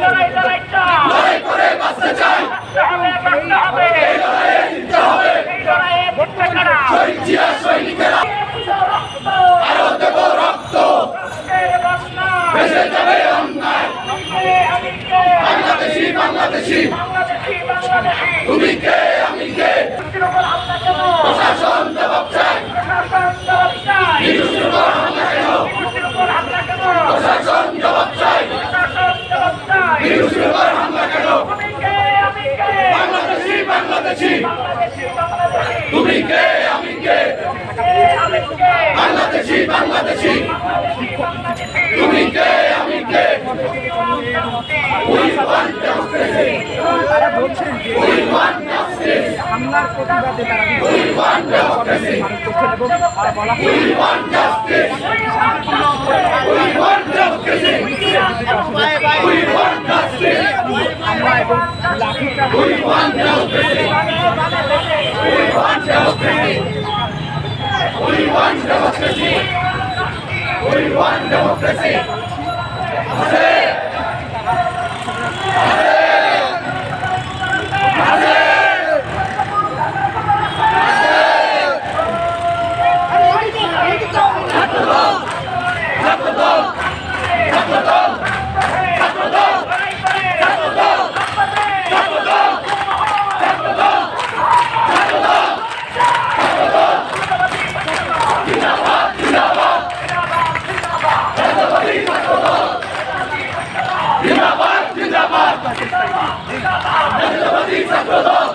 লড়াই করে বাঁচতে চাই, এই লড়াইয়ে জিততে হবে। শহীদ জিয়া সৈনিকেরা আরো দেব রক্ত, ভেসে যাবে অন্যায়। বাংলাদেশি বাংলাদেশি তুমি কে আমি কে, প্রশাসন জবাব চাই। নিরুদ্র হামলা কেন, প্রশাসন জবাব চাই। নিরুদ্র হামলা কেন, বাংলাদেশি বাংলাদেশি তুমি কে আমি কে, বাংলাদেশি বাংলাদেশি তুমি কে আমি কে। We want justice. We want justice. হামলার প্রতিবাদে তারা We want democracy. We want justice. We want democracy. We want justice. হামলা এবং লাঠিচার্জ We want democracy. We want democracy. We want democracy. We want democracy. জিন্দাবাদ জিন্দাবাদ জাতীয়তাবাদী ছাত্রদল,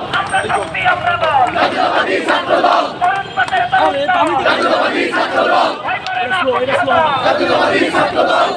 জাতীয়তাবাদী ছাত্রদল, জাতীয়তাবাদী ছাত্রদল, জাতীয়তাবাদী ছাত্রদল।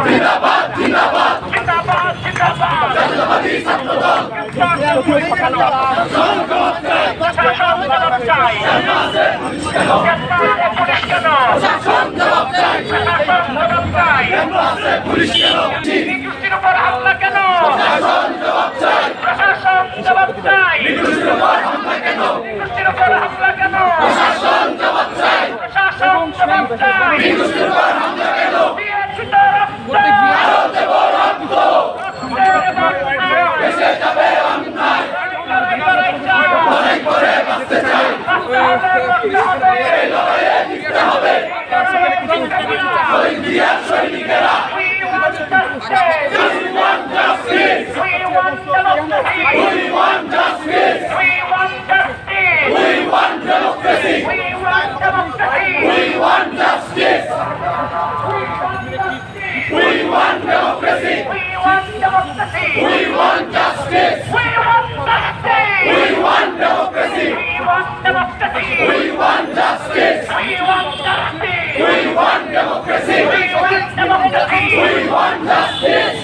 জিন্দাবাদ জিন্দাবাদ জাতীয়তাবাদী ছাত্রদল। পুলিশ কেন, নিযুক্তির উপর হামলা কেন, প্রশাসন জবাব চাই। প্রশাসন জবাব চাই। নিযুক্তির উপর হামলা কেন, নিযুক্তির উপর হামলা কেন, প্রশাসন জবাব চাই। প্রশাসন জবাব চাই। নিযুক্তির উপর হামলা কেন, দিয়েছি তো রক্ত, আরো দেব রক্ত, ভেসে যাবে অন্যায়। লড়াই করে বাঁচতে চাই, এই লড়াইয়ে জিততে হবে। শহীদ Zia সৈনিকেরা We want justice. We want justice. We want democracy. We want justice. We want justice. We want democracy. We want democracy. We want justice. We want democracy. We want democracy. We want justice. We want justice. We want democracy. We want democracy. We want justice. We want justice. We want democracy. We want democracy. We want justice.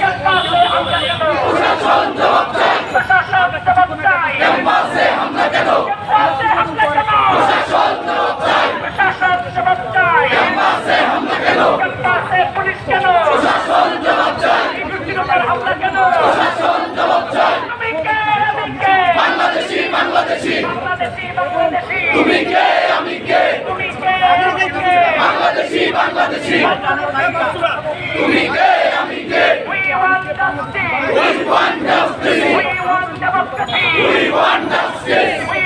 প্রশাসন জবাব চাই। প্রশাসন জবাব চাই। ক্যাম্পাসে হামলা কেন, ক্যাম্পাসে হামলা কেন, প্রশাসন জবাব চাই। প্রশাসন জবাব চাই। ক্যাম্পাসে হামলা কেন, ক্যাম্পাসে পুলিশ কেন, প্রশাসন জবাব চাই। নিযুক্তির উপর হামলা কেন, প্রশাসন জবাব চাই। তুমি কে আমি কে, বাংলাদেশি বাংলাদেশি বাংলাদেশি বাংলাদেশি তুমি কে আমি কে, তুমি কে আমি কে, বাংলাদেশি বাংলাদেশি তুমি কে আমি কে। We want justice. We want justice. We want democracy. We want justice. We